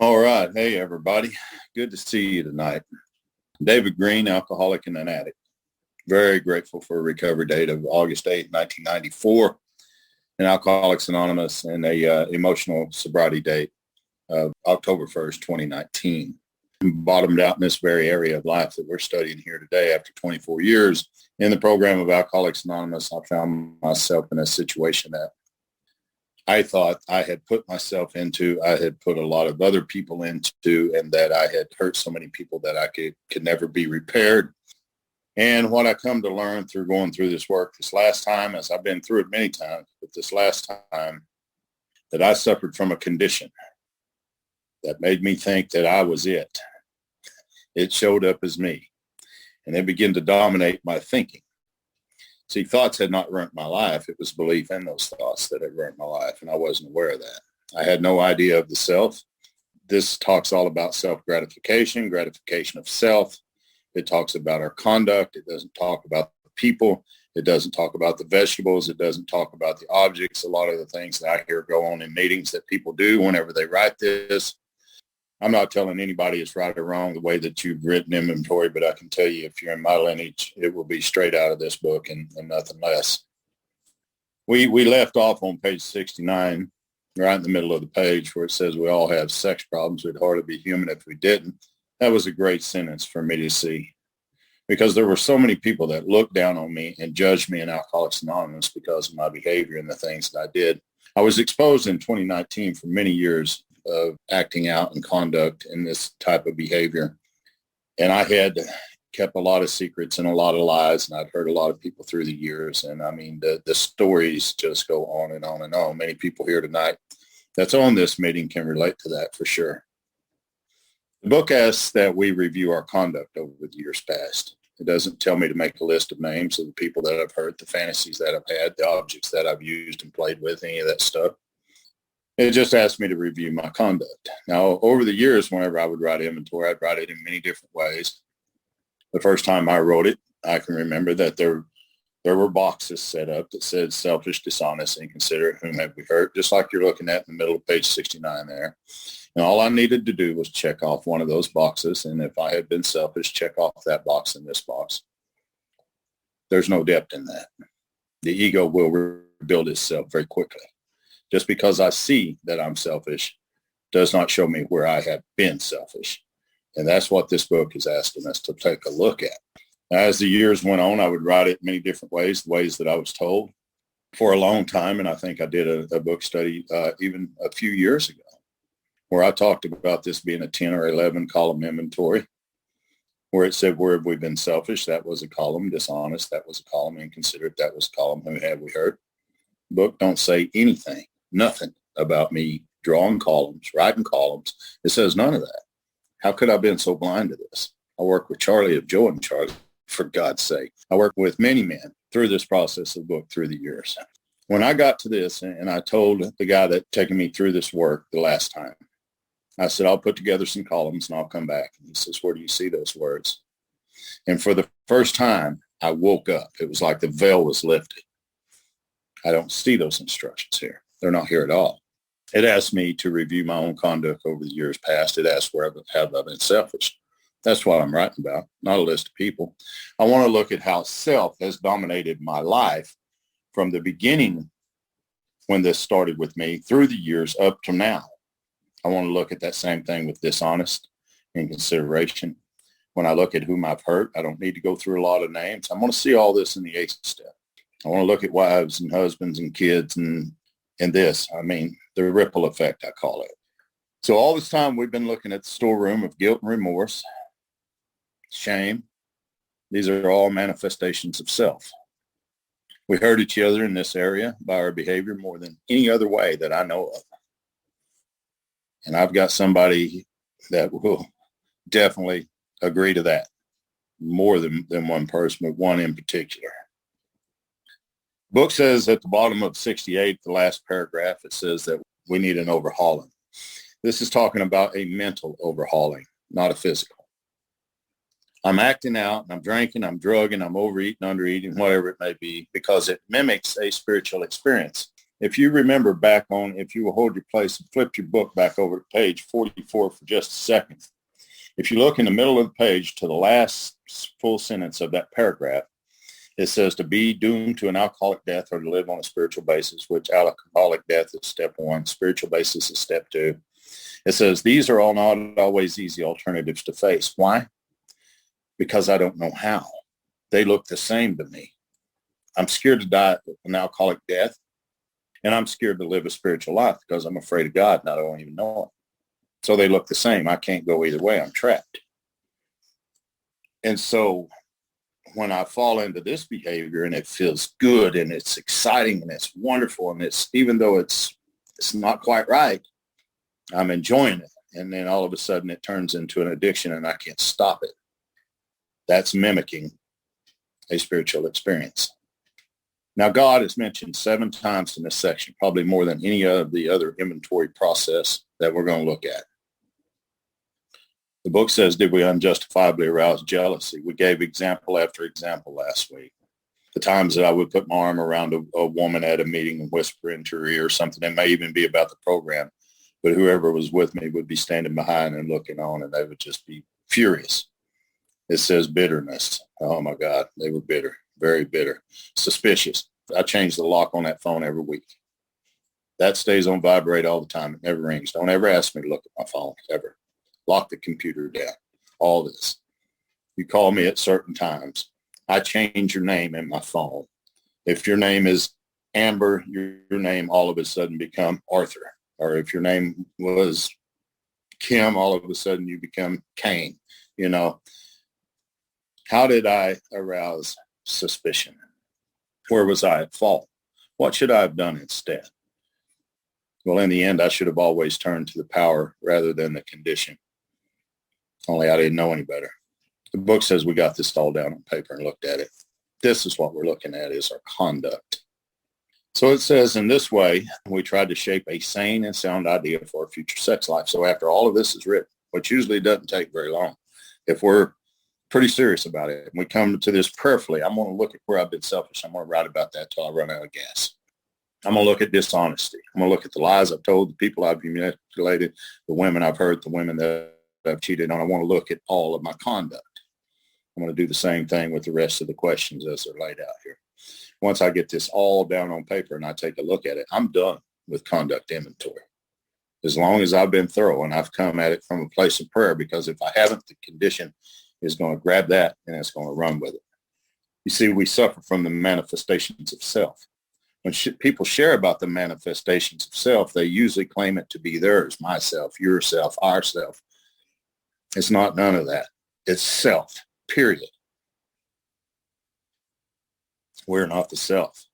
All right. Hey, everybody. Good to see you tonight. David Green, alcoholic and an addict. Very grateful for a recovery date of August 8th, 1994, and Alcoholics Anonymous, and a emotional sobriety date of October 1st, 2019. Bottomed out in this very area of life that we're studying here today after 24 years. In the program of Alcoholics Anonymous, I found myself in a situation that I thought I had put myself into, I had put a lot of other people into, and that I had hurt so many people that I could never be repaired. And what I come to learn through going through this work this last time, as I've been through it many times, but this last time, that I suffered from a condition that made me think that I was it. It showed up as me, and it began to dominate my thinking. See, thoughts had not ruined my life. It was belief in those thoughts that had ruined my life, and I wasn't aware of that. I had no idea of the self. This talks all about self-gratification, gratification of self. It talks about our conduct. It doesn't talk about the people. It doesn't talk about the vegetables. It doesn't talk about the objects. A lot of the things that I hear go on in meetings that people do whenever they write this. I'm not telling anybody it's right or wrong the way that you've written inventory, but I can tell you if you're in my lineage, it will be straight out of this book and nothing less. We left off on page 69, right in the middle of the page, where it says we all have sex problems. We'd hardly be human if we didn't. That was a great sentence for me to see, because there were so many people that looked down on me and judged me in Alcoholics Anonymous because of my behavior and the things that I did. I was exposed in 2019 for many years of acting out and conduct in this type of behavior. And I had kept a lot of secrets and a lot of lies, and I'd hurt a lot of people through the years. And I mean, the stories just go on and on and on. Many people here tonight that's on this meeting can relate to that for sure. The book asks that we review our conduct over the years past. It doesn't tell me to make a list of names of the people that I've hurt, the fantasies that I've had, the objects that I've used and played with, any of that stuff. It just asked me to review my conduct. Now, over the years, whenever I would write inventory, I'd write it in many different ways. The first time I wrote it, I can remember that there were boxes set up that said selfish, dishonest, inconsiderate, whom have we hurt, just like you're looking at in the middle of page 69 there. And all I needed to do was check off one of those boxes. And if I had been selfish, check off that box and this box. There's no depth in that. The ego will rebuild itself very quickly. Just because I see that I'm selfish does not show me where I have been selfish. And that's what this book is asking us to take a look at. As the years went on, I would write it many different ways, the ways that I was told for a long time. And I think I did a book study even a few years ago where I talked about this being a 10 or 11 column inventory, where it said, where have we been selfish? That was a column. Dishonest, that was a column. Inconsiderate, that was a column. Who have we hurt? The book don't say anything. Nothing about me drawing columns, writing columns. It says none of that. How could I have been so blind to this? I work with Charlie of Joe and Charlie, for God's sake. I worked with many men through this process of the book through the years. When I got to this, and I told the guy that taken me through this work the last time, I said, I'll put together some columns and I'll come back. And he says, where do you see those words? And for the first time, I woke up. It was like the veil was lifted. I don't see those instructions here. They're not here at all. It asked me to review my own conduct over the years past. It asked where have I been selfish. That's what I'm writing about, not a list of people. I want to look at how self has dominated my life from the beginning when this started with me through the years up to now. I want to look at that same thing with dishonest, inconsideration. When I look at whom I've hurt, I don't need to go through a lot of names. I want to see all this in the 8th step. I want to look at wives and husbands and kids and this. I mean, the ripple effect, I call it. So all this time we've been looking at the storeroom of guilt and remorse, shame. These are all manifestations of self. We hurt each other in this area by our behavior more than any other way that I know of. And I've got somebody that will definitely agree to that, more than one person, but one in particular. Book says at the bottom of 68, the last paragraph, it says that we need an overhauling. This is talking about a mental overhauling, not a physical. I'm acting out, I'm drinking, I'm drugging, I'm overeating, undereating, whatever it may be, because it mimics a spiritual experience. If you remember back on, if you will hold your place and flip your book back over to page 44 for just a second, if you look in the middle of the page to the last full sentence of that paragraph, it says to be doomed to an alcoholic death or to live on a spiritual basis, which alcoholic death is step one, spiritual basis is step two. It says these are all not always easy alternatives to face. Why? Because I don't know how. They look the same to me. I'm scared to die an alcoholic death, and I'm scared to live a spiritual life because I'm afraid of God and I don't even know it. So they look the same. I can't go either way. I'm trapped. And so when I fall into this behavior and it feels good and it's exciting and it's wonderful and it's, even though it's not quite right, I'm enjoying it. And then all of a sudden it turns into an addiction and I can't stop it. That's mimicking a spiritual experience. Now, God is mentioned 7 times in this section, probably more than any of the other inventory process that we're going to look at. The book says, did we unjustifiably arouse jealousy? We gave example after example last week. The times that I would put my arm around a woman at a meeting and whisper into her ear or something. It may even be about the program, but whoever was with me would be standing behind and looking on, and they would just be furious. It says bitterness. Oh, my God. They were bitter, very bitter, suspicious. I change the lock on that phone every week. That stays on vibrate all the time. It never rings. Don't ever ask me to look at my phone, ever. Lock the computer down. All this. You call me at certain times. I change your name in my phone. If your name is Amber, your name all of a sudden become Arthur. Or if your name was Kim, all of a sudden you become Cain. You know, how did I arouse suspicion? Where was I at fault? What should I have done instead? Well, in the end, I should have always turned to the power rather than the condition. Only I didn't know any better. The book says we got this all down on paper and looked at it. This is what we're looking at, is our conduct. So it says in this way, we tried to shape a sane and sound idea for our future sex life. So after all of this is written, which usually doesn't take very long, if we're pretty serious about it, and we come to this prayerfully, I'm going to look at where I've been selfish. I'm going to write about that till I run out of gas. I'm going to look at dishonesty. I'm going to look at the lies I've told, the people I've manipulated, the women I've hurt, the women that I've cheated on. I want to look at all of my conduct. I'm going to do the same thing with the rest of the questions as they're laid out here. Once I get this all down on paper and I take a look at it, I'm done with conduct inventory. As long as I've been thorough and I've come at it from a place of prayer, because if I haven't, the condition is going to grab that and it's going to run with it. You see, we suffer from the manifestations of self. When people share about the manifestations of self, they usually claim it to be theirs, myself, yourself, ourself. It's not none of that. It's self, period. We're not the self.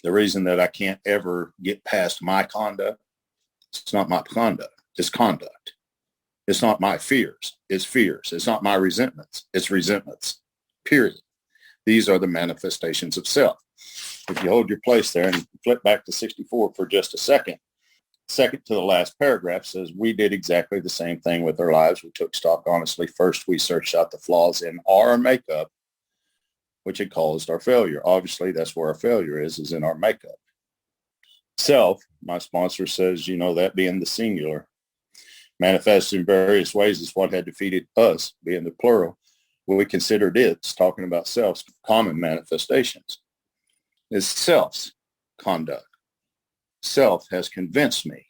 The reason that I can't ever get past my conduct, it's not my conduct, it's conduct. It's not my fears, it's fears. It's not my resentments, it's resentments, period. These are the manifestations of self. If you hold your place there and flip back to 64 for just a second, second to the last paragraph says, we did exactly the same thing with our lives. We took stock honestly. First, we searched out the flaws in our makeup, which had caused our failure. Obviously, that's where our failure is in our makeup. Self, my sponsor says, you know, that being the singular, manifested in various ways is what had defeated us, being the plural. When we considered it's talking about self's common manifestations. It's self's conduct. Self has convinced me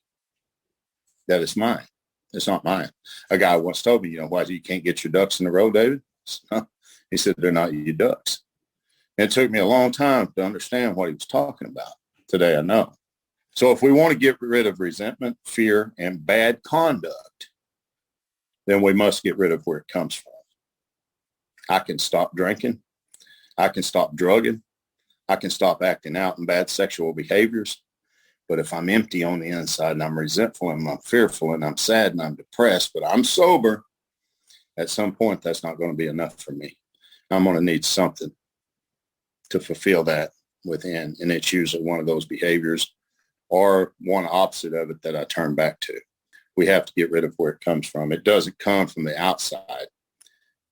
that it's mine. It's not mine. A guy once told me, you know, why you can't get your ducks in a row, David? He said, they're not your ducks. And it took me a long time to understand what he was talking about. Today I know. So if we want to get rid of resentment, fear, and bad conduct, then we must get rid of where it comes from. I can stop drinking. I can stop drugging. I can stop acting out in bad sexual behaviors. But if I'm empty on the inside and I'm resentful and I'm fearful and I'm sad and I'm depressed, but I'm sober, at some point that's not going to be enough for me. I'm going to need something to fulfill that within. And it's usually one of those behaviors or one opposite of it that I turn back to. We have to get rid of where it comes from. It doesn't come from the outside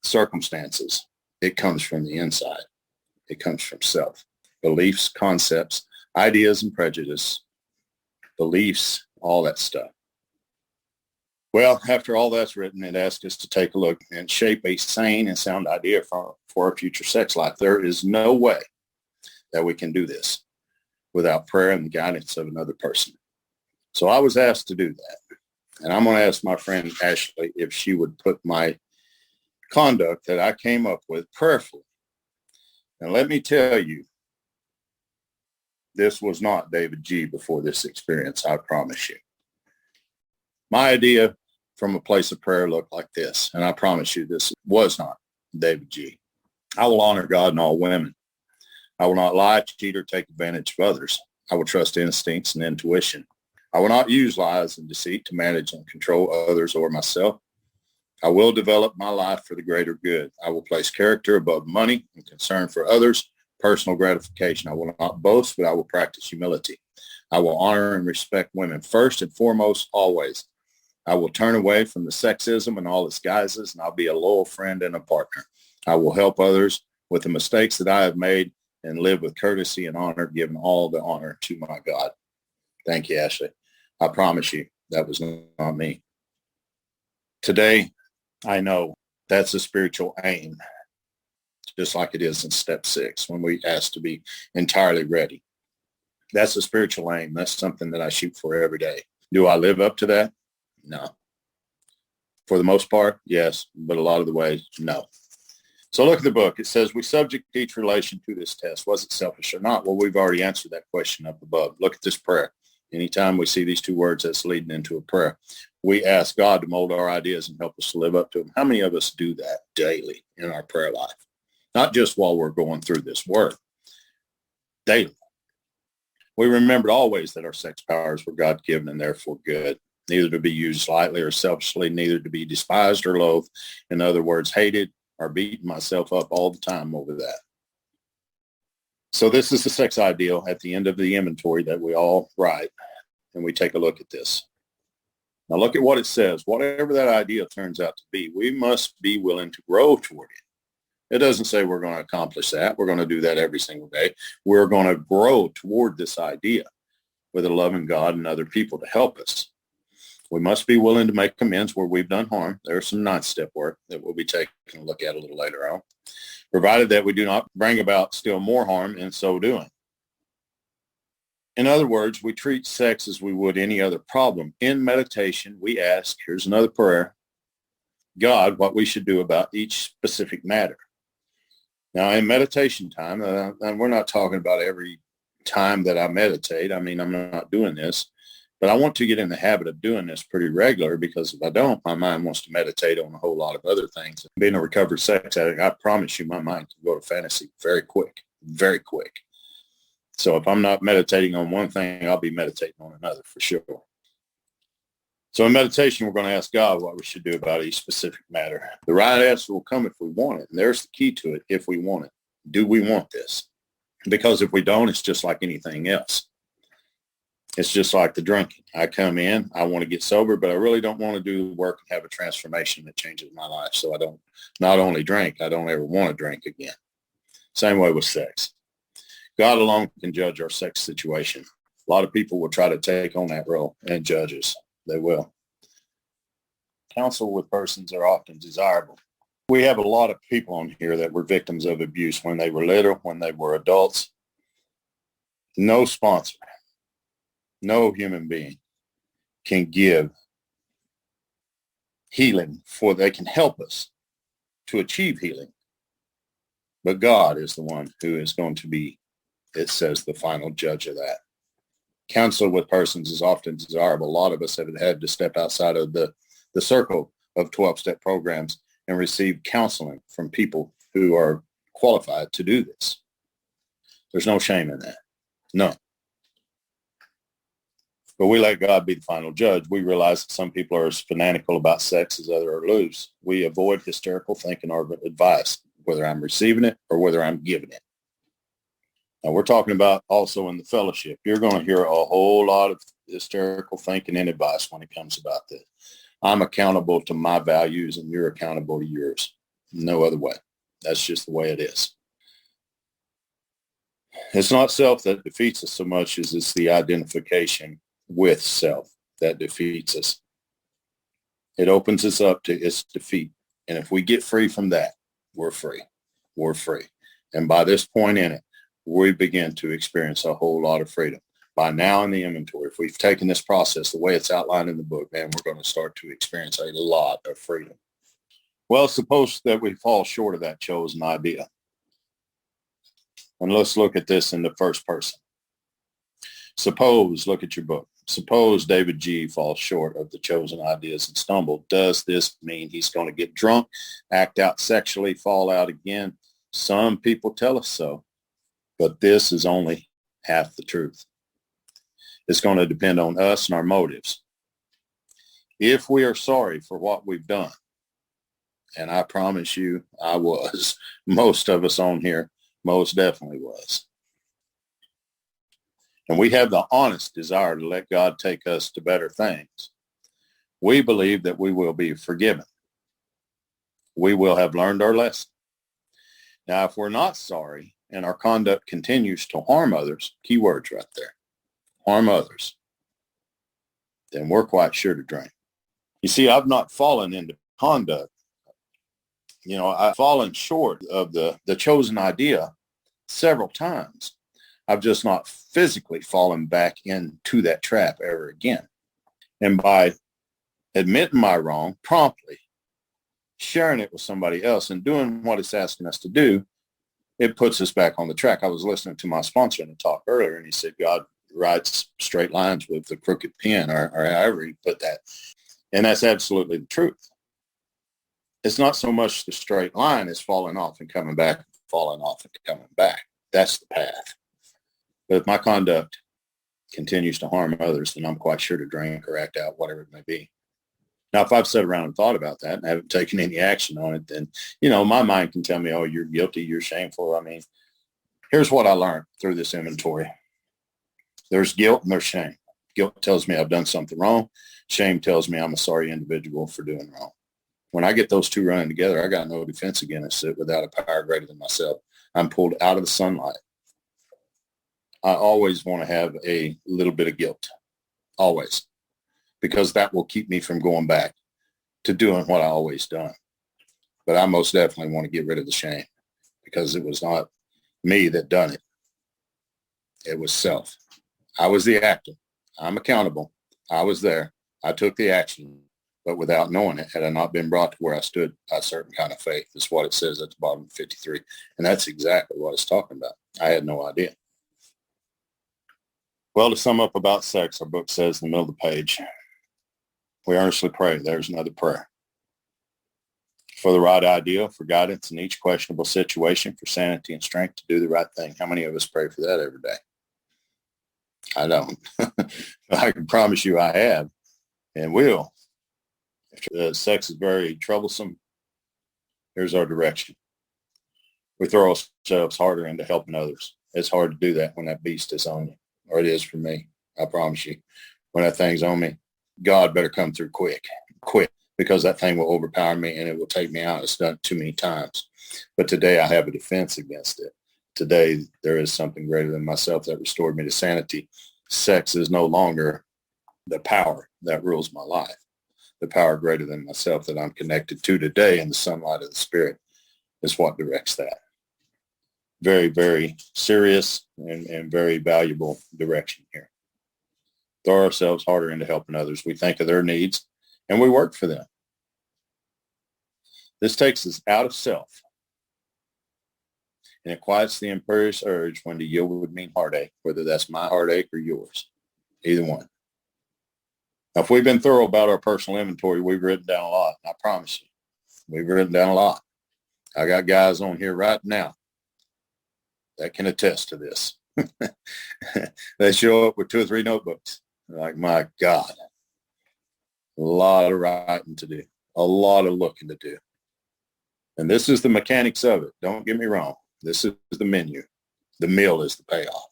circumstances. It comes from the inside. It comes from self. Beliefs, concepts, ideas and prejudice, beliefs, all that stuff. Well, after all that's written, it asks us to take a look and shape a sane and sound idea for a future sex life. There is no way that we can do this without prayer and the guidance of another person. So I was asked to do that. And I'm going to ask my friend Ashley if she would put my conduct that I came up with prayerfully. And let me tell you, this was not David G. before this experience, I promise you. My idea from a place of prayer looked like this, and I promise you this was not David G. I will honor God and all women. I will not lie, cheat, or take advantage of others. I will trust instincts and intuition. I will not use lies and deceit to manage and control others or myself. I will develop my life for the greater good. I will place character above money and concern for others, personal gratification. I will not boast, but I will practice humility. I will honor and respect women first and foremost, always. I will turn away from the sexism and all its guises, and I'll be a loyal friend and a partner. I will help others with the mistakes that I have made and live with courtesy and honor, giving all the honor to my God. Thank you, Ashley. I promise you that was not me. Today, I know that's a spiritual aim, just like it is in step 6 when we ask to be entirely ready. That's a spiritual aim. That's something that I shoot for every day. Do I live up to that? No. For the most part, yes, but a lot of the ways, no. So look at the book. It says we subject each relation to this test. Was it selfish or not? Well, we've already answered that question up above. Look at this prayer. Anytime we see these two words, that's leading into a prayer. We ask God to mold our ideas and help us to live up to them. How many of us do that daily in our prayer life? Not just while we're going through this work. Daily. We remembered always that our sex powers were God-given and therefore good. Neither to be used lightly or selfishly, neither to be despised or loathed. In other words, hated or beating myself up all the time over that. So this is the sex ideal at the end of the inventory that we all write, and we take a look at this. Now look at what it says. Whatever that ideal turns out to be, we must be willing to grow toward it. It doesn't say we're going to accomplish that. We're going to do that every single day. We're going to grow toward this idea with a loving God and other people to help us. We must be willing to make amends where we've done harm. There's some 9-step work that we'll be taking a look at a little later on, provided that we do not bring about still more harm in so doing. In other words, we treat sex as we would any other problem. In meditation, we ask, here's another prayer, God, what we should do about each specific matter. Now, in meditation time, and we're not talking about every time that I meditate. I mean, I'm not doing this. But I want to get in the habit of doing this pretty regular, because if I don't, my mind wants to meditate on a whole lot of other things. Being a recovered sex addict, I promise you my mind can go to fantasy very quick, very quick. So if I'm not meditating on one thing, I'll be meditating on another for sure. So in meditation, we're going to ask God what we should do about each specific matter. The right answer will come if we want it. And there's the key to it, if we want it. Do we want this? Because if we don't, it's just like anything else. It's just like the drinking. I come in, I want to get sober, but I really don't want to do the work and have a transformation that changes my life. So I don't not only drink, I don't ever want to drink again. Same way with sex. God alone can judge our sex situation. A lot of people will try to take on that role and judge us. They will. Counsel with persons are often desirable. We have a lot of people on here that were victims of abuse when they were little, when they were adults. No sponsor. No human being can give healing, for they can help us to achieve healing. But God is the one who is going to be, it says, the final judge of that. Counsel with persons is often desirable. A lot of us have had to step outside of the circle of 12-step programs and receive counseling from people who are qualified to do this. There's no shame in that. None. But we let God be the final judge. We realize that some people are as fanatical about sex as others are loose. We avoid hysterical thinking or advice, whether I'm receiving it or whether I'm giving it. Now, we're talking about also in the fellowship. You're going to hear a whole lot of hysterical thinking and advice when it comes about this. I'm accountable to my values and you're accountable to yours. No other way. That's just the way it is. It's not self that defeats us so much as it's the identification with self that defeats us. It opens us up to its defeat. And if we get free from that, we're free. We're free. And by this point in it, we begin to experience a whole lot of freedom. By now in the inventory, if we've taken this process the way it's outlined in the book, man, we're going to start to experience a lot of freedom. Well, suppose that we fall short of that chosen idea. And let's look at this in the first person. Suppose, look at your book. Suppose David G. falls short of the chosen ideas and stumble. Does this mean he's going to get drunk, act out sexually, fall out again? Some people tell us so, but this is only half the truth. It's going to depend on us and our motives. If we are sorry for what we've done, and I promise you I was, most of us on here most definitely was. And we have the honest desire to let God take us to better things. We believe that we will be forgiven. We will have learned our lesson. Now, if we're not sorry and our conduct continues to harm others, key words right there, harm others, then we're quite sure to drink. You see, I've not fallen into conduct. You know, I've fallen short of the chosen idea several times. I've just not physically fallen back into that trap ever again. And by admitting my wrong promptly, sharing it with somebody else and doing what it's asking us to do, it puts us back on the track. I was listening to my sponsor in a talk earlier, and he said, God writes straight lines with the crooked pen, or however he put that. And that's absolutely the truth. It's not so much the straight line as falling off and coming back, falling off and coming back. That's the path. But if my conduct continues to harm others, then I'm quite sure to drink or act out, whatever it may be. Now, if I've sat around and thought about that and haven't taken any action on it, then, you know, my mind can tell me, oh, you're guilty, you're shameful. I mean, here's what I learned through this inventory. There's guilt and there's shame. Guilt tells me I've done something wrong. Shame tells me I'm a sorry individual for doing wrong. When I get those two running together, I got no defense against it without a power greater than myself. I'm pulled out of the sunlight. I always want to have a little bit of guilt, always, because that will keep me from going back to doing what I always done. But I most definitely want to get rid of the shame because it was not me that done it. It was self. I was the actor. I'm accountable. I was there. I took the action, but without knowing it, had I not been brought to where I stood by a certain kind of faith, is what it says at the bottom of 53. And that's exactly what it's talking about. I had no idea. Well, to sum up about sex, our book says in the middle of the page, we earnestly pray. There's another prayer. For the right idea, for guidance in each questionable situation, for sanity and strength to do the right thing. How many of us pray for that every day? I don't. I can promise you I have and will. If sex is very troublesome, here's our direction. We throw ourselves harder into helping others. It's hard to do that when that beast is on you, or it is for me. I promise you. When that thing's on me, God better come through quick, because that thing will overpower me and it will take me out. It's done too many times. But today I have a defense against it. Today there is something greater than myself that restored me to sanity. Sex is no longer the power that rules my life. The power greater than myself that I'm connected to today in the sunlight of the Spirit is what directs that. Very, very serious and very valuable direction here. Throw ourselves harder into helping others. We think of their needs and we work for them. This takes us out of self. And it quiets the imperious urge when to yield would mean heartache, whether that's my heartache or yours, either one. Now, if we've been thorough about our personal inventory, we've written down a lot. I promise you, we've written down a lot. I got guys on here right now that can attest to this. They show up with 2 or 3 notebooks. They're like, my God, a lot of writing to do, a lot of looking to do. And this is the mechanics of it. Don't get me wrong. This is the menu. The meal is the payoff.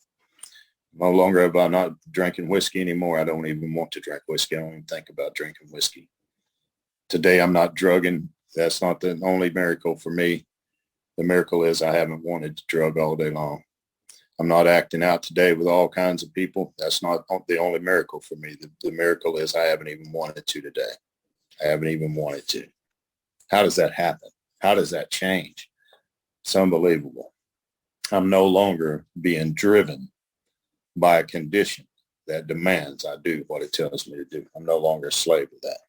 No longer have I not drinking whiskey anymore. I don't even want to drink whiskey. I don't even think about drinking whiskey. Today I'm not drugging. That's not the only miracle for me. The miracle is I haven't wanted to drug all day long. I'm not acting out today with all kinds of people. That's not the only miracle for me. The miracle is I haven't even wanted to today. I haven't even wanted to. How does that happen? How does that change? It's unbelievable. I'm no longer being driven by a condition that demands I do what it tells me to do. I'm no longer a slave of that.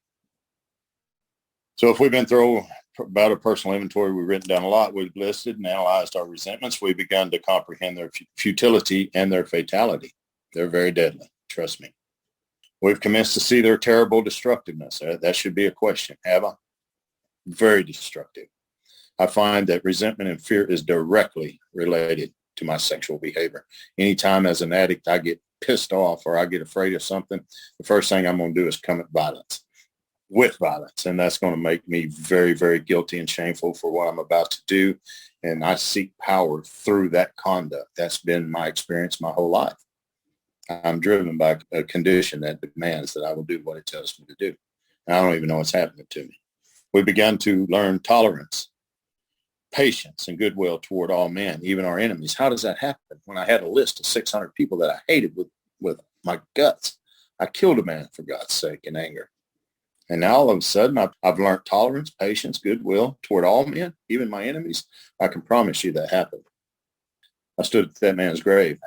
So if we've been through about a personal inventory, we've written down a lot. We've listed and analyzed our resentments. We've begun to comprehend their futility and their fatality. They're very deadly. Trust me. We've commenced to see their terrible destructiveness. That should be a question. Have I? Very destructive. I find that resentment and fear is directly related to my sexual behavior. Anytime as an addict, I get pissed off or I get afraid of something, the first thing I'm going to do is commit violence. With violence, and that's going to make me very, very guilty and shameful for what I'm about to do, and I seek power through that conduct. That's been my experience my whole life. I'm driven by a condition that demands that I will do what it tells me to do, and I don't even know what's happening to me. We began to learn tolerance, patience, and goodwill toward all men, even our enemies. How does that happen? When I had a list of 600 people that I hated with my guts, I killed a man, for God's sake, in anger. And now all of a sudden, I've learned tolerance, patience, goodwill toward all men, even my enemies. I can promise you that happened. I stood at that man's grave,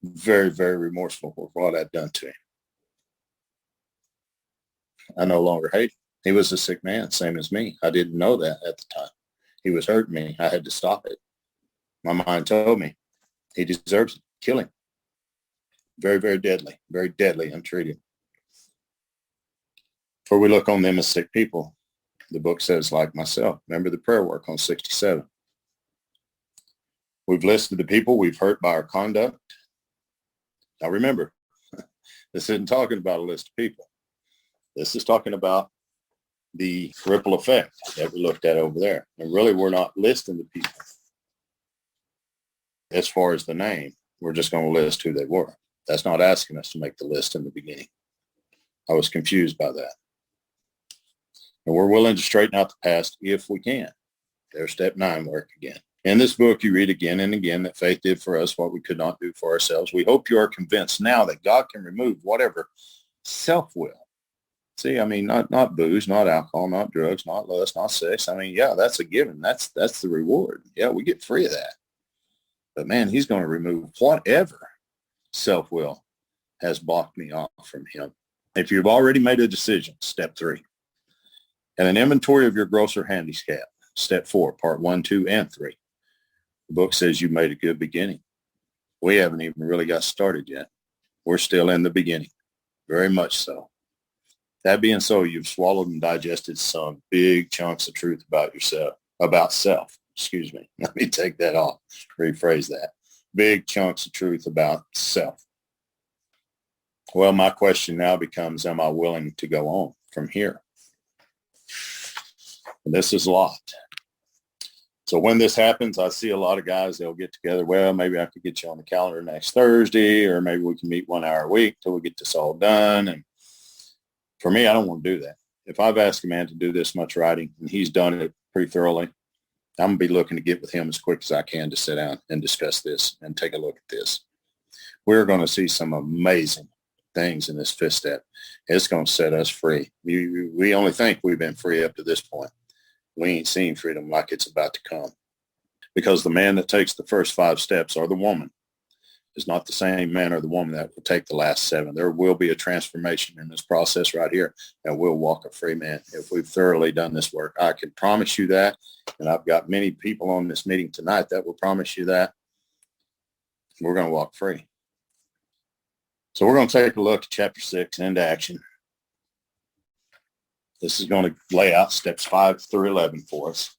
very, very remorseful for what I'd done to him. I no longer hate him. He was a sick man, same as me. I didn't know that at the time. He was hurting me. I had to stop it. My mind told me he deserves it. Kill him. Very, very deadly untreated. For we look on them as sick people. The book says, like myself. Remember the prayer work on 67. We've listed the people we've hurt by our conduct. Now remember, this isn't talking about a list of people. This is talking about the ripple effect that we looked at over there. And really, we're not listing the people as far as the name. We're just going to list who they were. That's not asking us to make the list in the beginning. I was confused by that. And we're willing to straighten out the past if we can. There's step 9 work again. In this book, you read again and again that faith did for us what we could not do for ourselves. We hope you are convinced now that God can remove whatever self-will. See, I mean, not booze, not alcohol, not drugs, not lust, not sex. I mean, yeah, that's a given. That's the reward. Yeah, we get free of that. But man, he's going to remove whatever self-will has blocked me off from him. If you've already made a decision, step 3. And an inventory of your grosser handicap, step 4, part 1, 2, and 3. The book says you made a good beginning. We haven't even really got started yet. We're still in the beginning, very much so. That being so, you've swallowed and digested some big chunks of truth about yourself, about self. Excuse me. Let me take that off, rephrase that. Big chunks of truth about self. Well, my question now becomes, am I willing to go on from here? And this is a lot. So when this happens, I see a lot of guys, they'll get together. Well, maybe I could get you on the calendar next Thursday, or maybe we can meet 1 hour a week till we get this all done. And for me, I don't want to do that. If I've asked a man to do this much writing and he's done it pretty thoroughly, I'm going to be looking to get with him as quick as I can to sit down and discuss this and take a look at this. We're going to see some amazing things in this 5th step. It's going to set us free. We only think we've been free up to this point. We ain't seen freedom like it's about to come. Because the man that takes the first 5 steps, or the woman, is not the same man or the woman that will take the last 7. There will be a transformation in this process right here, and we'll walk a free man if we've thoroughly done this work. I can promise you that, and I've got many people on this meeting tonight that will promise you that. We're going to walk free. So we're going to take a look at chapter 6, into action. This is going to lay out steps 5 through 11 for us.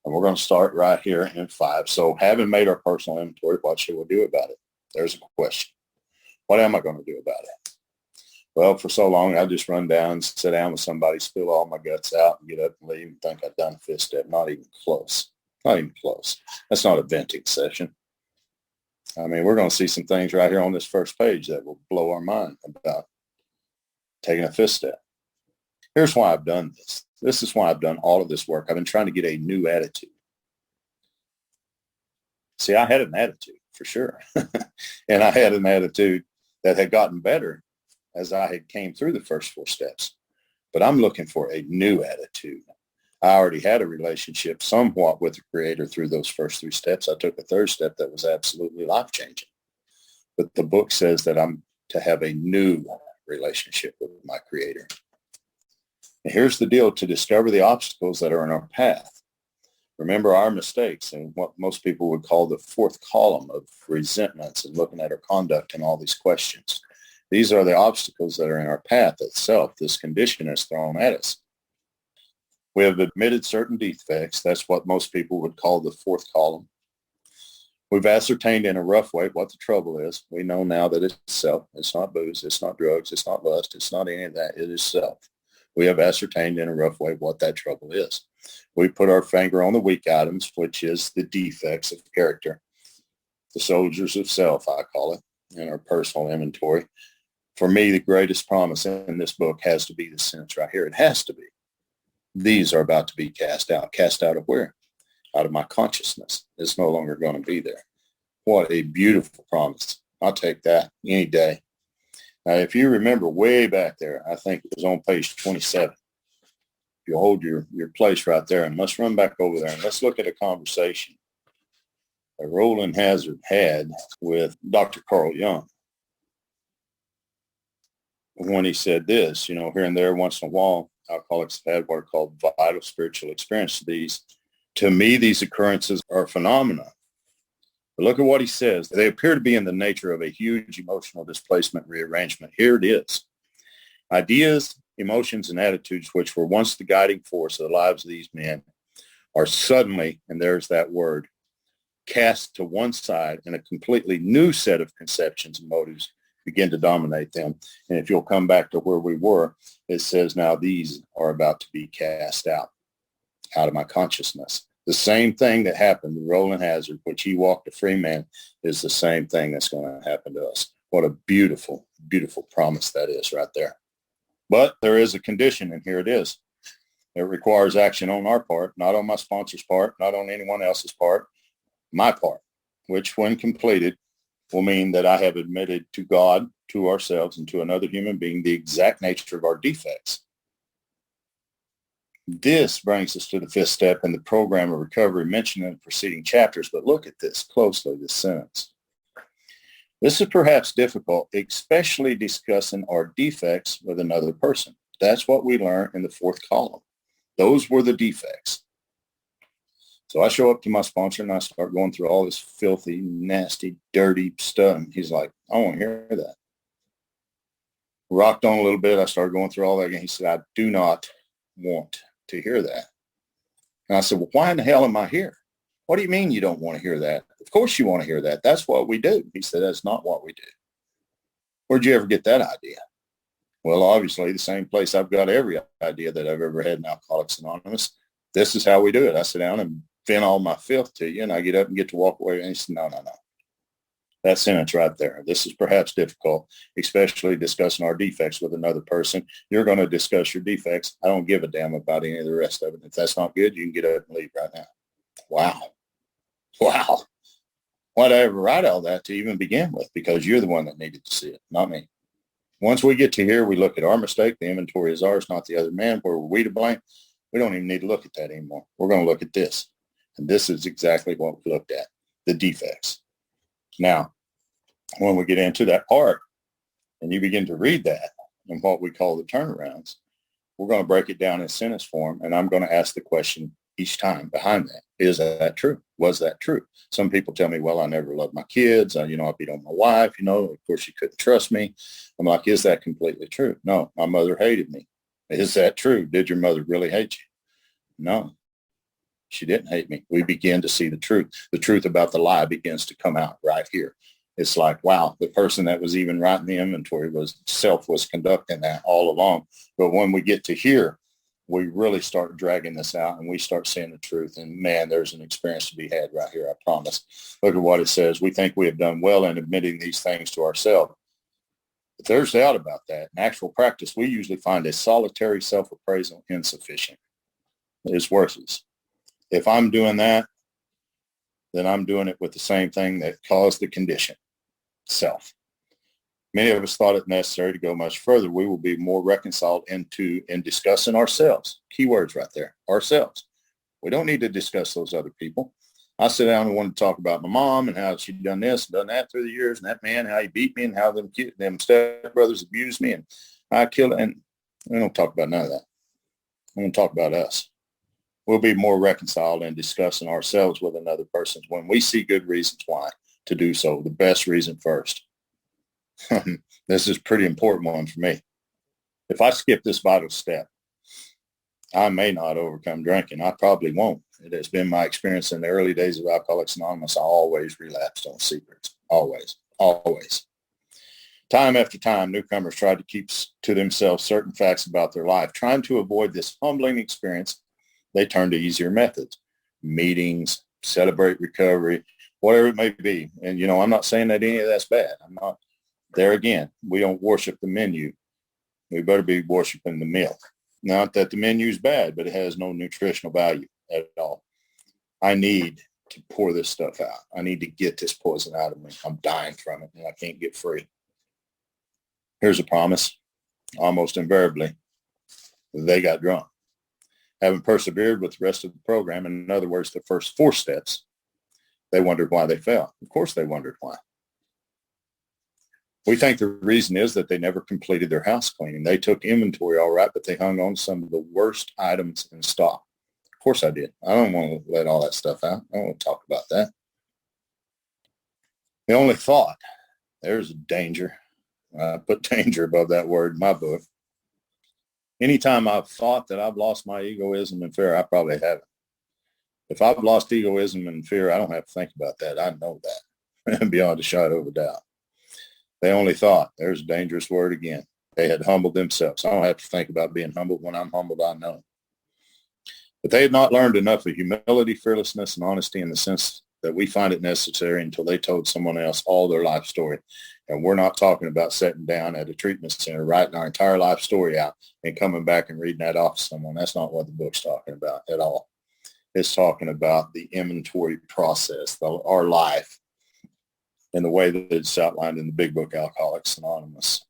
And we're going to start right here in 5. So having made our personal inventory, what should we do about it? There's a question. What am I going to do about it? Well, for so long, I just run down, sit down with somebody, spill all my guts out, and get up and leave and think I've done the 5th step. Not even close. Not even close. That's not a venting session. I mean, we're going to see some things right here on this first page that will blow our mind about taking a 5th step. Here's why I've done this. This is why I've done all of this work. I've been trying to get a new attitude. See, I had an attitude for sure. And I had an attitude that had gotten better as I had came through the first 4 steps. But I'm looking for a new attitude. I already had a relationship somewhat with the Creator through those first 3 steps. I took a 3rd step that was absolutely life-changing. But the book says that I'm to have a new relationship with my Creator. And here's the deal: to discover the obstacles that are in our path. Remember our mistakes and what most people would call the 4th column of resentments and looking at our conduct and all these questions. These are the obstacles that are in our path itself. This condition is thrown at us. We have admitted certain defects. That's what most people would call the 4th column. We've ascertained in a rough way what the trouble is. We know now that it's self. It's not booze. It's not drugs. It's not lust. It's not any of that. It is self. We have ascertained in a rough way what that trouble is. We put our finger on the weak items, which is the defects of character, the soldiers of self, I call it, in our personal inventory. For me, the greatest promise in this book has to be the sentence right here. It has to be. These are about to be cast out. Cast out of where? Out of my consciousness. It's no longer going to be there. What a beautiful promise. I'll take that any day. Now, if you remember way back there, I think it was on page 27. If you hold your place right there, and let's run back over there and let's look at a conversation that Roland Hazard had with Dr. Carl Jung. When he said this, here and there, once in a while, alcoholics have had what are called vital spiritual experiences. To me, these occurrences are phenomena. But look at what he says. They appear to be in the nature of a huge emotional displacement rearrangement. Here it is. Ideas, emotions, and attitudes which were once the guiding force of the lives of these men are suddenly, and there's that word, cast to one side, and a completely new set of conceptions and motives begin to dominate them. And if you'll come back to where we were, it says now these are about to be cast out of my consciousness. The same thing that happened to Roland Hazard, which he walked a free man, is the same thing that's going to happen to us. What a beautiful, beautiful promise that is right there. But there is a condition, and here it is. It requires action on our part, not on my sponsor's part, not on anyone else's part, my part, which when completed will mean that I have admitted to God, to ourselves, and to another human being the exact nature of our defects. This brings us to the 5th step in the program of recovery mentioned in the preceding chapters, but look at this closely, this sentence. This is perhaps difficult, especially discussing our defects with another person. That's what we learned in the 4th column. Those were the defects. So I show up to my sponsor and I start going through all this filthy, nasty, dirty stuff. And he's like, I want to hear that. Rocked on a little bit. I started going through all that again. He said, I do not want to hear that. And I said, well, why in the hell am I here? What do you mean you don't want to hear that? Of course you want to hear that. That's what we do. He said, that's not what we do. Where'd you ever get that idea? Well, obviously the same place I've got every idea that I've ever had in Alcoholics Anonymous. This is how we do it. I sit down and vent all my filth to you, and I get up and get to walk away. And he said, no. That sentence right there. This is perhaps difficult, especially discussing our defects with another person. You're going to discuss your defects. I don't give a damn about any of the rest of it. If that's not good, you can get up and leave right now. Wow. Why'd I ever write all that to even begin with? Because you're the one that needed to see it, not me. Once we get to here, we look at our mistake. The inventory is ours, not the other man. Where were we to blame? We don't even need to look at that anymore. We're going to look at this. And this is exactly what we looked at, the defects. Now, when we get into that part and you begin to read that and what we call the turnarounds, we're going to break it down in sentence form. And I'm going to ask the question each time behind that. Is that true? Was that true? Some people tell me, well, I never loved my kids. I beat on my wife. Of course, she couldn't trust me. I'm like, is that completely true? No, my mother hated me. Is that true? Did your mother really hate you? No, she didn't hate me. We begin to see the truth. The truth about the lie begins to come out right here. It's like, wow, the person that was even writing the inventory was conducting that all along. But when we get to here, we really start dragging this out and we start seeing the truth. And man, there's an experience to be had right here, I promise. Look at what it says. We think we have done well in admitting these things to ourselves. But there's doubt about that. In actual practice, we usually find a solitary self-appraisal insufficient. It's worthless. If I'm doing that, then I'm doing it with the same thing that caused the condition, self. Many of us thought it necessary to go much further. We will be more reconciled in discussing ourselves. Keywords right there, ourselves. We don't need to discuss those other people. I sit down and want to talk about my mom and how she done this and done that through the years, and that man, how he beat me, and how them stepbrothers abused me, and I killed it. And we don't talk about none of that. I'm going to talk about us. We'll be more reconciled in discussing ourselves with another person when we see good reasons why to do so. The best reason first. This is a pretty important one for me. If I skip this vital step, I may not overcome drinking. I probably won't. It has been my experience in the early days of Alcoholics Anonymous. I always relapsed on secrets. Always. Always. Time after time, newcomers tried to keep to themselves certain facts about their life. Trying to avoid this humbling experience, they turned to easier methods. Meetings, celebrate recovery, whatever it may be. And, I'm not saying that any of that's bad. I'm not. There again, we don't worship the menu. We better be worshiping the meal. Not that the menu's bad, but it has no nutritional value at all. I need to pour this stuff out. I need to get this poison out of me. I'm dying from it, and I can't get free. Here's a promise. Almost invariably, they got drunk. Having persevered with the rest of the program, in other words, the first 4 steps, they wondered why they fell. Of course they wondered why. We think the reason is that they never completed their house cleaning. They took inventory all right, but they hung on to some of the worst items in stock. Of course I did. I don't want to let all that stuff out. I don't want to talk about that. The only thought, there's a danger. I put danger above that word in my book. Anytime I've thought that I've lost my egoism and fear, I probably haven't. If I've lost egoism and fear, I don't have to think about that. I know that beyond a shadow of a doubt. They only thought, there's a dangerous word again. They had humbled themselves. I don't have to think about being humbled. When I'm humbled, I know. But they had not learned enough of humility, fearlessness, and honesty in the sense that we find it necessary until they told someone else all their life story. And we're not talking about sitting down at a treatment center, writing our entire life story out and coming back and reading that off to someone. That's not what the book's talking about at all. It's talking about the inventory process, our life, in the way that it's outlined in the big book, Alcoholics Anonymous.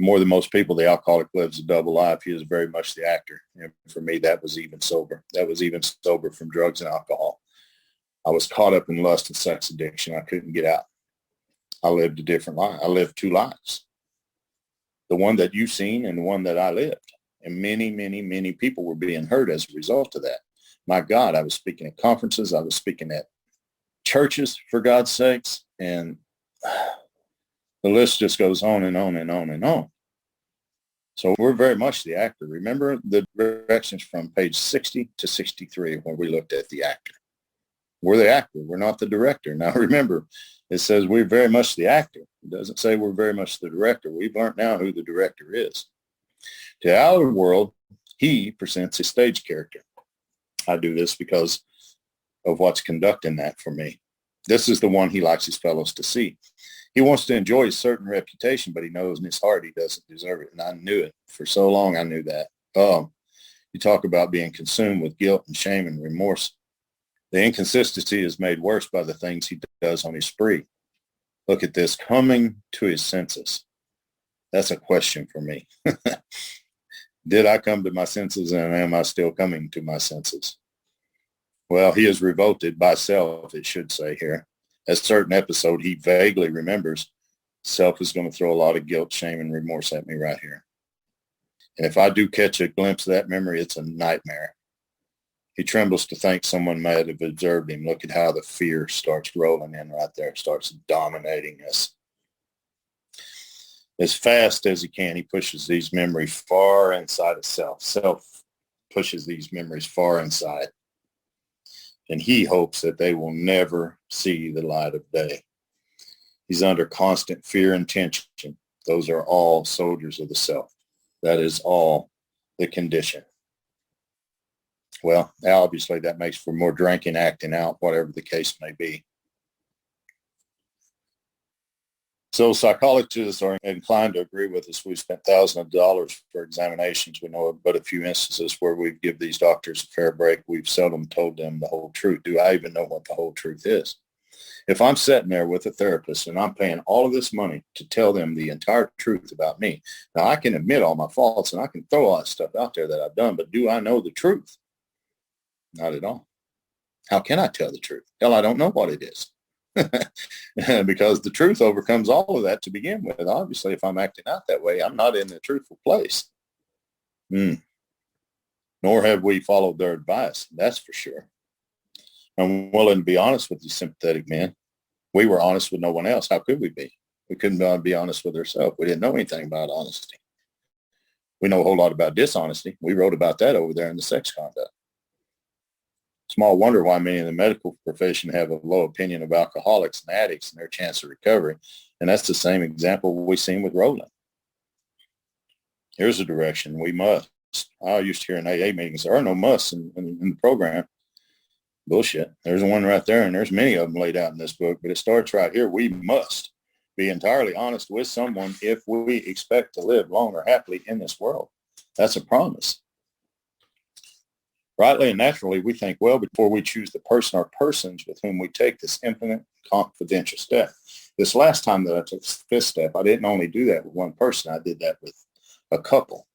More than most people, the alcoholic lives a double life. He is very much the actor. And for me, that was even sober. That was even sober from drugs and alcohol. I was caught up in lust and sex addiction. I couldn't get out. I lived a different life. I lived 2 lives. The one that you've seen and the one that I lived. And many, many, many people were being hurt as a result of that. My God, I was speaking at conferences. I was speaking at churches, for God's sakes. And the list just goes on and on and on and on. So we're very much the actor. Remember the directions from page 60 to 63 when we looked at the actor. We're the actor. We're not the director. Now remember, it says we're very much the actor. It doesn't say we're very much the director. We've learned now who the director is. To the outer world, he presents his stage character. I do this because of what's conducting that for me. This is the one he likes his fellows to see. He wants to enjoy his certain reputation, but he knows in his heart he doesn't deserve it. And I knew it. For so long, I knew that. You talk about being consumed with guilt and shame and remorse. The inconsistency is made worse by the things he does on his spree. Look at this, coming to his senses. That's a question for me. Did I come to my senses, and am I still coming to my senses? Well, he is revolted by self, it should say here. At a certain episode, he vaguely remembers self is going to throw a lot of guilt, shame, and remorse at me right here. And if I do catch a glimpse of that memory, it's a nightmare. He trembles to think someone might have observed him. Look at how the fear starts rolling in right there. It starts dominating us. As fast as he can, he pushes these memories far inside of self. Self pushes these memories far inside. And he hopes that they will never see the light of day. He's under constant fear and tension. Those are all soldiers of the self. That is all the condition. Well, obviously that makes for more drinking, acting out, whatever the case may be. So psychologists are inclined to agree with us. We've spent thousands of dollars for examinations. We know of but a few instances where we give these doctors a fair break. We've seldom told them the whole truth. Do I even know what the whole truth is? If I'm sitting there with a therapist and I'm paying all of this money to tell them the entire truth about me, now I can admit all my faults and I can throw all that stuff out there that I've done, but do I know the truth? Not at all. How can I tell the truth? Hell, I don't know what it is. Because the truth overcomes all of that to begin with. Obviously, if I'm acting out that way, I'm not in the truthful place. Nor have we followed their advice. That's for sure. I'm willing to be honest with these sympathetic men. We were honest with no one else. How could we be? We couldn't be honest with ourselves. We didn't know anything about honesty. We know a whole lot about dishonesty. We wrote about that over there in the sex conduct. Small wonder why many in the medical profession have a low opinion of alcoholics and addicts and their chance of recovery. And that's the same example we've seen with Roland. Here's a direction. We must. I used to hear in AA meetings, there are no musts in the program. Bullshit. There's one right there, and there's many of them laid out in this book, but it starts right here. We must be entirely honest with someone if we expect to live long or happily in this world. That's a promise. Rightly and naturally, we think, well, before we choose the person or persons with whom we take this infinite confidential step. This last time that I took the fifth step, I didn't only do that with one person. I did that with a couple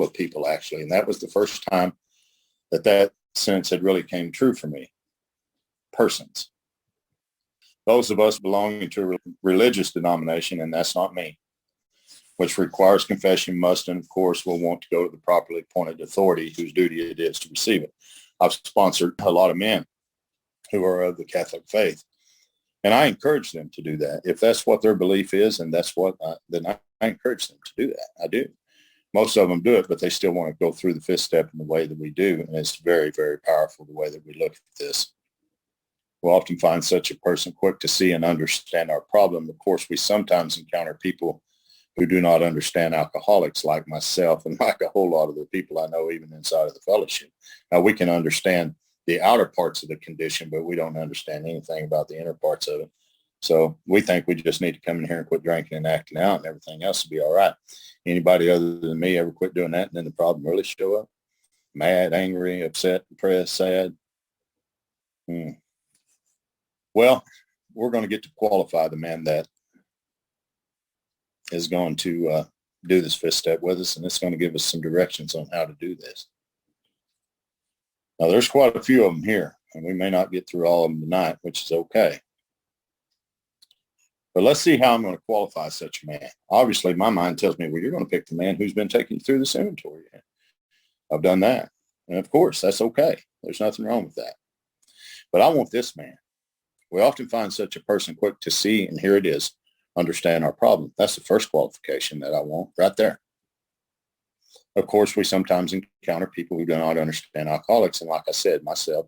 of people, actually. And that was the first time that sentence had really came true for me. Persons. Those of us belonging to a religious denomination, and that's not me, which requires confession, must, and of course will want to go to the properly appointed authority whose duty it is to receive it. I've sponsored a lot of men who are of the Catholic faith, and I encourage them to do that. If that's what their belief is, and that's what, then I encourage them to do that. I do. Most of them do it, but they still want to go through the fifth step in the way that we do, and it's very, very powerful the way that we look at this. We'll often find such a person quick to see and understand our problem. Of course, we sometimes encounter people who do not understand alcoholics like myself and like a whole lot of the people I know even inside of the fellowship. Now, we can understand the outer parts of the condition, but we don't understand anything about the inner parts of it. So we think we just need to come in here and quit drinking and acting out and everything else will be all right. Anybody other than me ever quit doing that and then the problem really show up? Mad, angry, upset, depressed, sad? Well, we're going to get to qualify the man that is going to do this fifth step with us, and it's going to give us some directions on how to do this. Now, there's quite a few of them here, and we may not get through all of them tonight, which is okay. But let's see how I'm going to qualify such a man. Obviously, my mind tells me, well, you're going to pick the man who's been taking you through this inventory. I've done that. And of course, that's okay. There's nothing wrong with that. But I want this man. We often find such a person quick to see, and here it is, understand our problem. That's the first qualification that I want right there. Of course, we sometimes encounter people who do not understand alcoholics. And like I said, myself,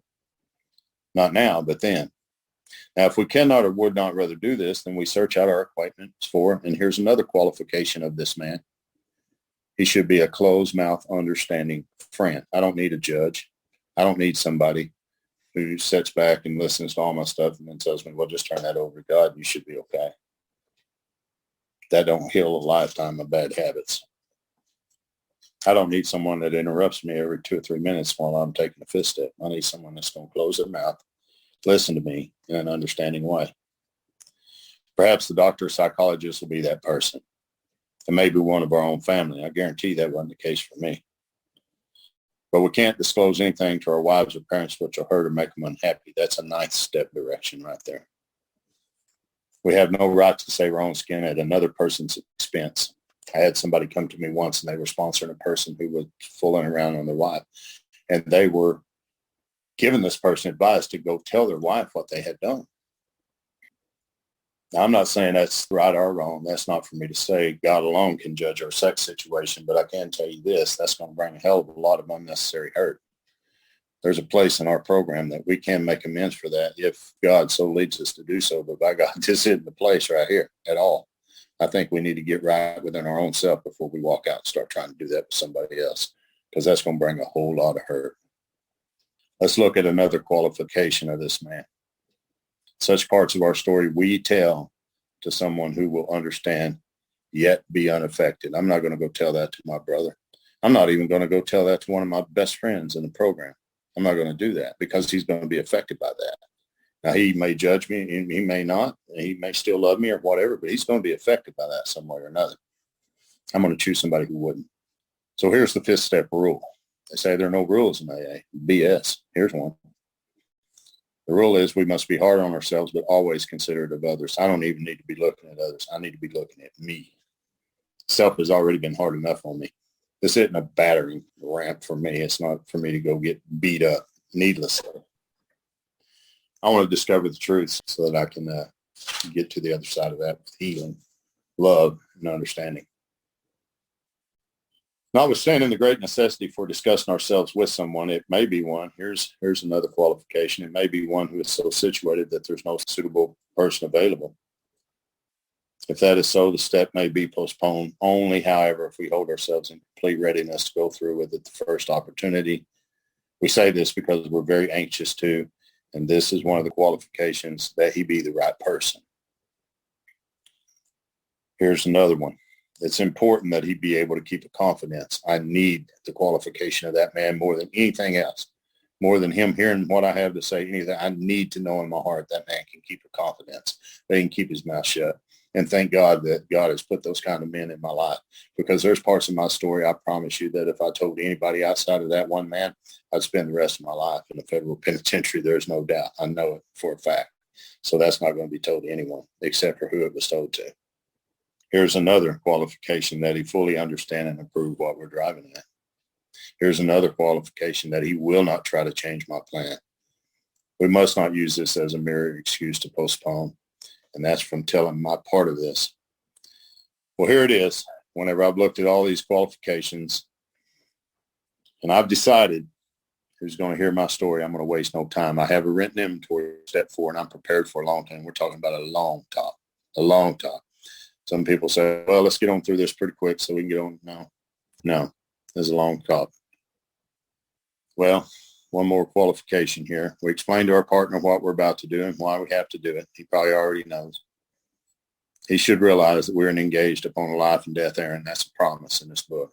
not now, but then. Now, if we cannot or would not rather do this, then we search out our acquaintance for, and here's another qualification of this man. He should be a closed-mouth, understanding friend. I don't need a judge. I don't need somebody who sits back and listens to all my stuff and then tells me, well, just turn that over to God. You should be okay. That don't heal a lifetime of bad habits. I don't need someone that interrupts me every 2 or 3 minutes while I'm taking a fifth step. I need someone that's going to close their mouth, listen to me in an understanding way. Perhaps the doctor or psychologist will be that person. And maybe one of our own family. I guarantee that wasn't the case for me. But we can't disclose anything to our wives or parents which will hurt or make them unhappy. That's a ninth step direction right there. We have no right to save our own skin at another person's expense. I had somebody come to me once and they were sponsoring a person who was fooling around on their wife. And they were giving this person advice to go tell their wife what they had done. Now, I'm not saying that's right or wrong. That's not for me to say. God alone can judge our sex situation. But I can tell you this, that's going to bring a hell of a lot of unnecessary hurt. There's a place in our program that we can make amends for that if God so leads us to do so. But by God, this isn't the place right here at all. I think we need to get right within our own self before we walk out and start trying to do that with somebody else, because that's going to bring a whole lot of hurt. Let's look at another qualification of this man. Such parts of our story we tell to someone who will understand yet be unaffected. I'm not going to go tell that to my brother. I'm not even going to go tell that to one of my best friends in the program. I'm not going to do that because he's going to be affected by that. Now, he may judge me, and he may not. He may still love me or whatever, but he's going to be affected by that some way or another. I'm going to choose somebody who wouldn't. So here's the 5th step rule. They say there are no rules in AA. BS. Here's one. The rule is we must be hard on ourselves, but always considerate of others. I don't even need to be looking at others. I need to be looking at me. Self has already been hard enough on me. This isn't a battering ramp for me. It's not for me to go get beat up needlessly. I want to discover the truth so that I can get to the other side of that with healing, love, and understanding. Notwithstanding the great necessity for discussing ourselves with someone, it may be one. Here's another qualification. It may be one who is so situated that there's no suitable person available. If that is so, the step may be postponed only, however, if we hold ourselves in complete readiness to go through with it the first opportunity. We say this because we're very anxious to, and this is one of the qualifications, that he be the right person. Here's another one. It's important that he be able to keep a confidence. I need the qualification of that man more than anything else, more than him hearing what I have to say, anything. I need to know in my heart that man can keep a confidence, that he can keep his mouth shut. And thank God that God has put those kind of men in my life, because there's parts of my story, I promise you, that if I told anybody outside of that one man, I'd spend the rest of my life in a federal penitentiary. There's no doubt. I know it for a fact. So that's not going to be told to anyone except for who it was told to. Here's another qualification, that he fully understand and approve what we're driving at. Here's another qualification, that he will not try to change my plan. We must not use this as a mere excuse to postpone. And that's from telling my part of this. Well, here it is. Whenever I've looked at all these qualifications and I've decided who's going to hear my story, I'm going to waste no time. I have a written inventory step 4, and I'm prepared for a long time. We're talking about a long talk. Some people say, well, let's get on through this pretty quick so we can get on. No, there's a long talk. Well, one more qualification here. We explain to our partner what we're about to do and why we have to do it. He probably already knows. He should realize that we're engaged upon a life and death errand. That's a promise in this book.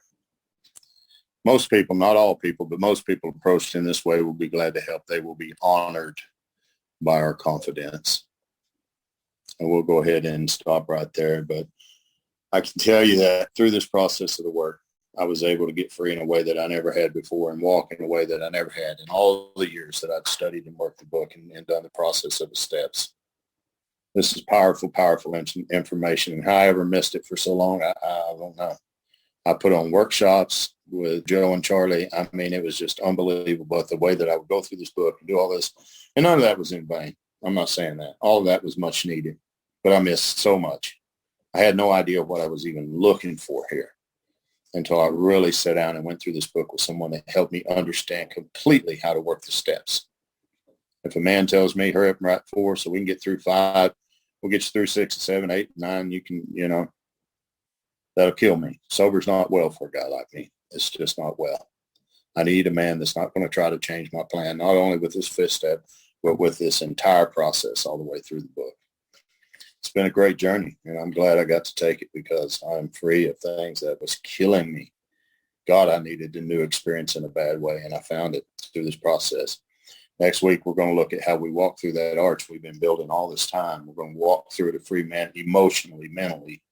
Most people, not all people, but most people approached in this way will be glad to help. They will be honored by our confidence. And we'll go ahead and stop right there. But I can tell you that through this process of the work, I was able to get free in a way that I never had before, and walk in a way that I never had in all the years that I'd studied and worked the book and done the process of the steps. This is powerful, powerful information. And how I ever missed it for so long, I don't know. I put on workshops with Joe and Charlie. I mean, it was just unbelievable. But the way that I would go through this book and do all this, and none of that was in vain. I'm not saying that. All of that was much needed, but I missed so much. I had no idea what I was even looking for here until I really sat down and went through this book with someone that helped me understand completely how to work the steps. If a man tells me, hurry up and write 4 so we can get through 5, we'll get you through 6 and 7, 8, 9, you can, that'll kill me. Sober's not well for a guy like me. It's just not well. I need a man that's not going to try to change my plan, not only with this 5th step, but with this entire process all the way through the book. It's been a great journey, and I'm glad I got to take it, because I'm free of things that was killing me. God, I needed a new experience in a bad way, and I found it through this process. Next week, we're going to look at how we walk through that arch we've been building all this time. We're going to walk through it a free man, emotionally, mentally,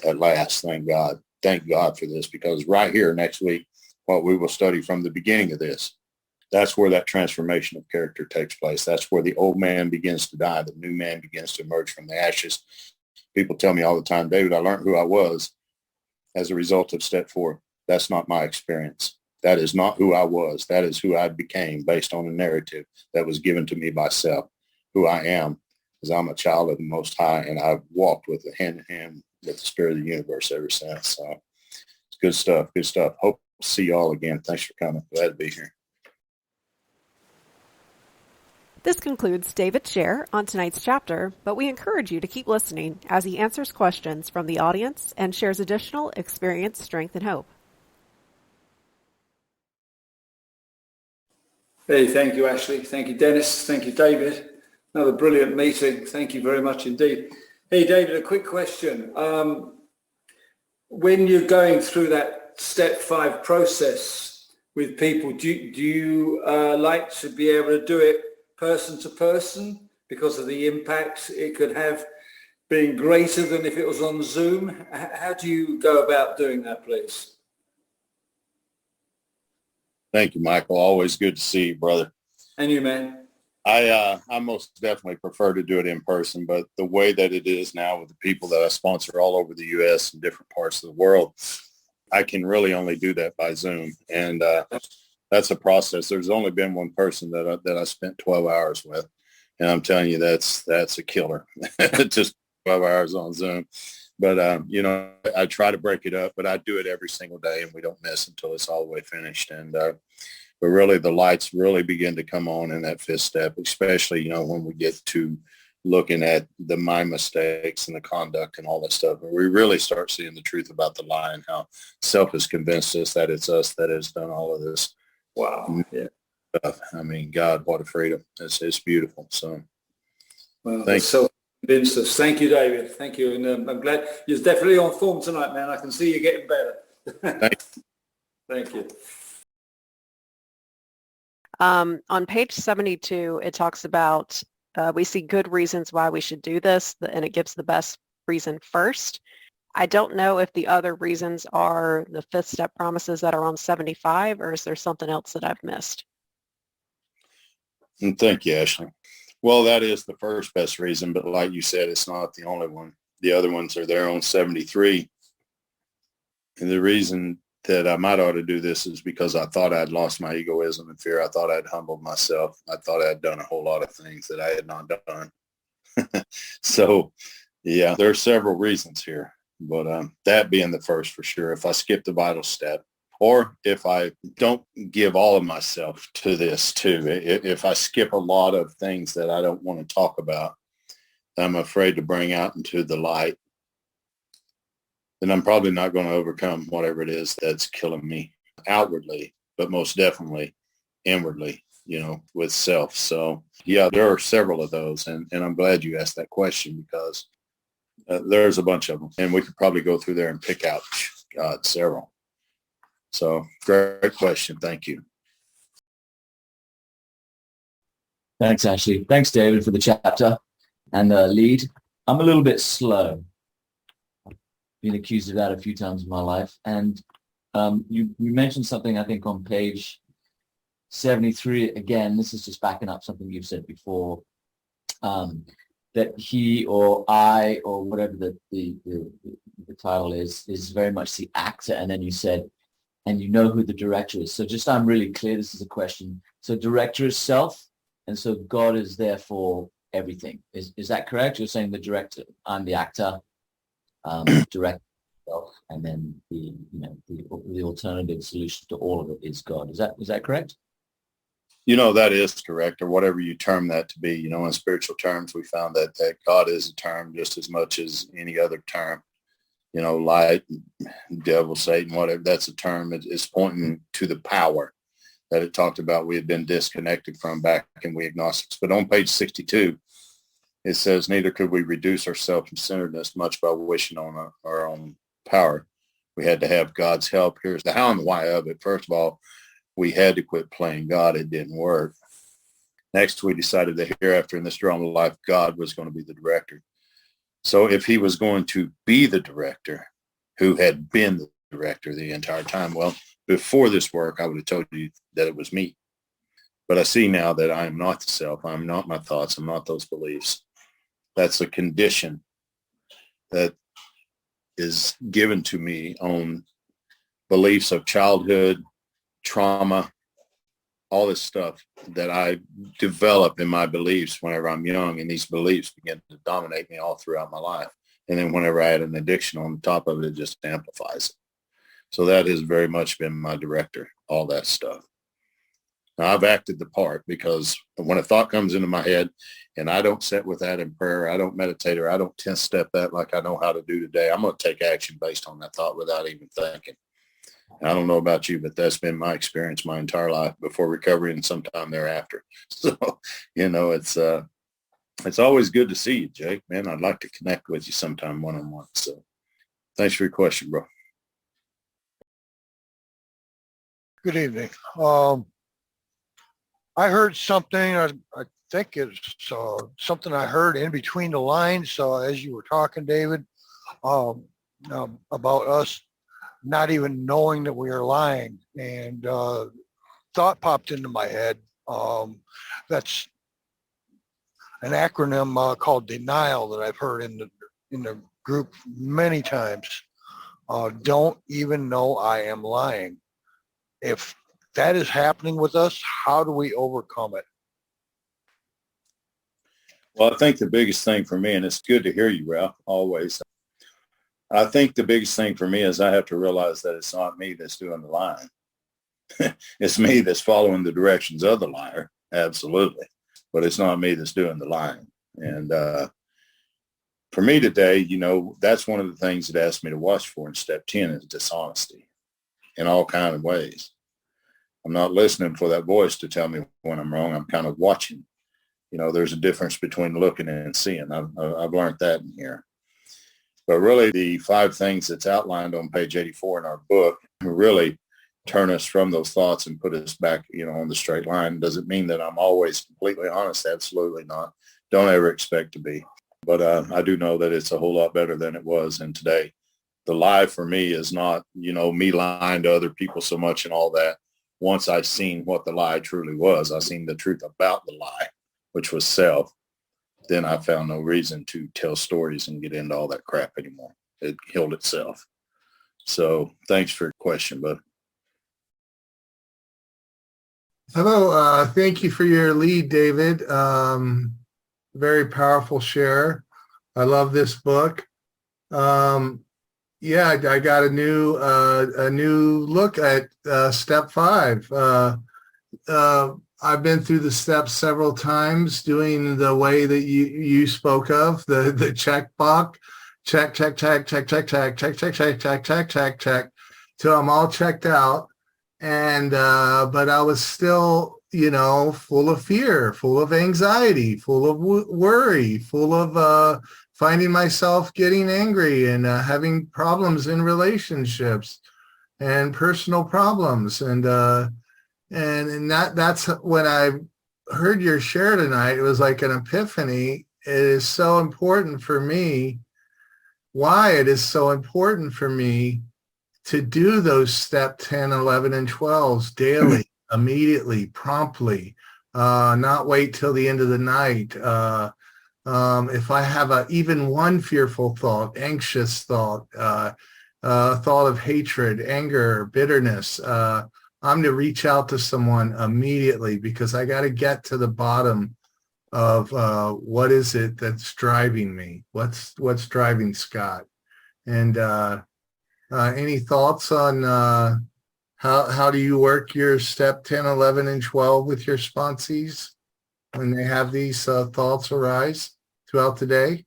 at last. Thank God. Thank God for this, because right here next week, what we will study from the beginning of this, that's where that transformation of character takes place. That's where the old man begins to die. The new man begins to emerge from the ashes. People tell me all the time, David, I learned who I was as a result of step 4. That's not my experience. That is not who I was. That is who I became based on a narrative that was given to me by self. Who I am is I'm a child of the Most High, and I've walked with hand in hand with the Spirit of the universe ever since. So it's good stuff. Good stuff. Hope to see you all again. Thanks for coming. Glad to be here. This concludes David's share on tonight's chapter, but we encourage you to keep listening as he answers questions from the audience and shares additional experience, strength, and hope. Hey, thank you, Ashley. Thank you, Dennis. Thank you, David. Another brilliant meeting. Thank you very much indeed. Hey, David, a quick question. When you're going through that step 5 process with people, do you like to be able to do it person to person because of the impact it could have being greater than if it was on Zoom? How do you go about doing that, please? Thank you, Michael. Always good to see you, brother. And you, man. I most definitely prefer to do it in person, but the way that it is now with the people that I sponsor all over the U.S. and different parts of the world, I can really only do that by Zoom. And that's a process. There's only been one person that I spent 12 hours with. And I'm telling you, that's a killer. Just 12 hours on Zoom. But, I try to break it up, but I do it every single day and we don't miss until it's all the way finished. And but really the lights really begin to come on in that 5th step, especially, when we get to looking at my mistakes and the conduct and all that stuff. And we really start seeing the truth about the lie and how self has convinced us that it's us that has done all of this. Wow. Yeah. Stuff. I mean, God, what a freedom. It's beautiful. So Thanks. So convinced us. Thank you, David. Thank you. And I'm glad you're definitely on form tonight, man. I can see you getting better. Thank you. On page 72, it talks about we see good reasons why we should do this, and it gives the best reason first. I don't know if the other reasons are the 5th step promises that are on 75, or is there something else that I've missed? And thank you, Ashley. Well, that is the first best reason, but like you said, it's not the only one. The other ones are there on 73. And the reason that I might ought to do this is because I thought I'd lost my egoism and fear. I thought I'd humbled myself. I thought I'd done a whole lot of things that I had not done. So, yeah, there are several reasons here, but that being the first for sure. If I skip the vital step, or if I don't give all of myself to this too, if I skip a lot of things that I don't want to talk about, I'm afraid to bring out into the light, then I'm probably not going to overcome whatever it is that's killing me outwardly, but most definitely inwardly, with self. So yeah, there are several of those. And I'm glad you asked that question because there's a bunch of them and we could probably go through there and pick out several. So great question. Thank you. Thanks, Ashley. Thanks, David, for the chapter and the lead. I'm a little bit slow. Been accused of that a few times in my life. And you mentioned something, I think, on page 73. Again, this is just backing up something you've said before, that he or I or whatever the title is very much the actor. And then you said, and you know who the director is. So just I'm really clear, this is a question. So director is self, and so God is therefore everything. Is that correct? You're saying the director, I'm the actor, direct self, and then the alternative solution to all of it is God. Is that correct? That is correct, or whatever you term that to be. In spiritual terms, we found that God is a term just as much as any other term. Light, devil, Satan, whatever, that's a term. It's pointing to the power that it talked about we had been disconnected from back in We Agnostics. But on page 62, it says, neither could we reduce our self-centeredness much by wishing on our own power. We had to have God's help. Here's the how and the why of it. First of all, we had to quit playing God. It didn't work. Next, we decided that hereafter in this drama of life, God was going to be the director. So if he was going to be the director who had been the director the entire time, well, before this work, I would have told you that it was me. But I see now that I am not the self. I'm not my thoughts. I'm not those beliefs. That's a condition that is given to me on beliefs of childhood, trauma, all this stuff that I develop in my beliefs whenever I'm young, and these beliefs begin to dominate me all throughout my life. And then whenever I add an addiction on the top of it, it just amplifies it. So that has very much been my director, all that stuff. Now, I've acted the part because when a thought comes into my head and I don't sit with that in prayer, I don't meditate, or I don't 10-step that like I know how to do today, I'm going to take action based on that thought without even thinking. I don't know about you, but that's been my experience my entire life before recovery and sometime thereafter. So, it's It's always good to see you, Jake, man. I'd like to connect with you sometime one-on-one. So thanks for your question, bro. Good evening. I heard something, I think it's something I heard in between the lines as you were talking, David, about us not even knowing that we are lying. And thought popped into my head. That's an acronym called denial that I've heard in the group many times. Don't even know I am lying. If that is happening with us, how do we overcome it? Well, I think the biggest thing for me, and it's good to hear you, Ralph, always. I think the biggest thing for me is I have to realize that it's not me that's doing the lying. It's me that's following the directions of the liar. Absolutely. But it's not me that's doing the lying. And for me today, that's one of the things that asked me to watch for in step 10 is dishonesty in all kinds of ways. I'm not listening for that voice to tell me when I'm wrong. I'm kind of watching. There's a difference between looking and seeing. I've learned that in here. But really, the 5 things that's outlined on page 84 in our book really turn us from those thoughts and put us back, on the straight line. Does it mean that I'm always completely honest? Absolutely not. Don't ever expect to be. But I do know that it's a whole lot better than it was. And today, the lie for me is not, me lying to other people so much and all that. Once I seen what the lie truly was, I seen the truth about the lie, which was self. Then I found no reason to tell stories and get into all that crap anymore. It healed itself. So thanks for your question, bud. Hello. Thank you for your lead, David. Very powerful share. I love this book. Yeah, I got a new look at step 5. I've been through the steps several times, doing the way that you spoke of, the check box, check, check, check, check, check, check, check, check, check, check, check, check, check, till I'm all checked out. And but I was still, full of fear, full of anxiety, full of worry, full of finding myself getting angry and having problems in relationships and personal problems. And that's when I heard your share tonight. It was like an epiphany. It is so important for me. Why it is so important for me to do those step 10, 11, and 12s daily, immediately, promptly, not wait till the end of the night. If I have even one fearful thought, anxious thought, thought of hatred, anger, bitterness, I'm to reach out to someone immediately because I got to get to the bottom of what is it that's driving me? What's driving Scott? And any thoughts on how do you work your step 10, 11, and 12 with your sponsees when they have these thoughts arise throughout the day?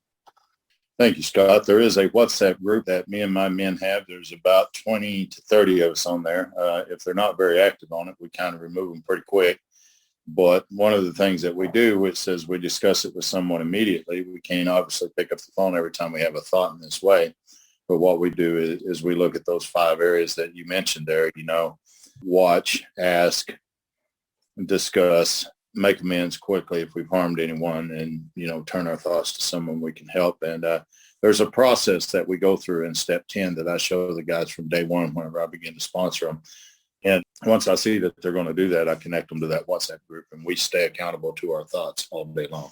Thank you, Scott. There is a WhatsApp group that me and my men have. There's about 20 to 30 of us on there. If they're not very active on it, we kind of remove them pretty quick. But one of the things that we do, which says we discuss it with someone immediately, we can't obviously pick up the phone every time we have a thought in this way. But what we do is we look at those 5 areas that you mentioned there, watch, ask, discuss, make amends quickly if we've harmed anyone, and, turn our thoughts to someone we can help. And there's a process that we go through in step 10 that I show the guys from day one whenever I begin to sponsor them. And once I see that they're going to do that, I connect them to that WhatsApp group, and we stay accountable to our thoughts all day long.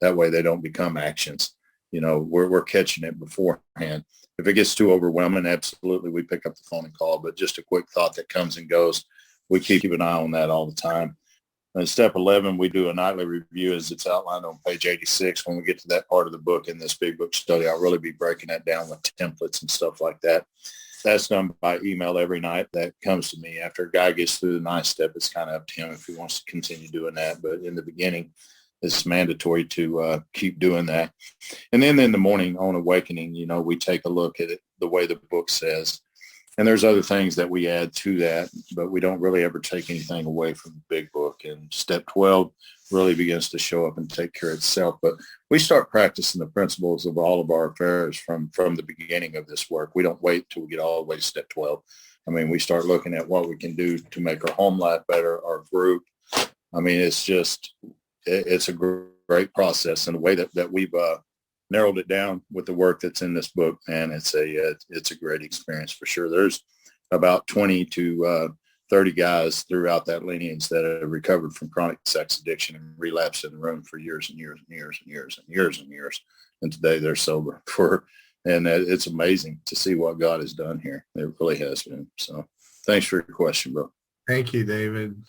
That way they don't become actions. We're catching it beforehand. If it gets too overwhelming, absolutely, we pick up the phone and call. But just a quick thought that comes and goes, we keep an eye on that all the time. In step 11, we do a nightly review as it's outlined on page 86. When we get to that part of the book in this big book study, I'll really be breaking that down with templates and stuff like that. That's done by email every night. That comes to me. After a guy gets through the 9th step, it's kind of up to him if he wants to continue doing that. But in the beginning, it's mandatory to keep doing that. And then in the morning on awakening, we take a look at it the way the book says. And there's other things that we add to that, but we don't really ever take anything away from the big book. And step 12 really begins to show up and take care of itself. But we start practicing the principles of all of our affairs from the beginning of this work. We don't wait till we get all the way to step 12. I mean, we start looking at what we can do to make our home life better, our group. I mean, it's a great process, and the way that we've narrowed it down with the work that's in this book, and it's a great experience for sure. There's about 20 to 30 guys throughout that lineage that have recovered from chronic sex addiction and relapsed in the room for years and years and years and years and years and years. And today they're sober and it's amazing to see what God has done here. It really has been. So thanks for your question, bro. Thank you, David.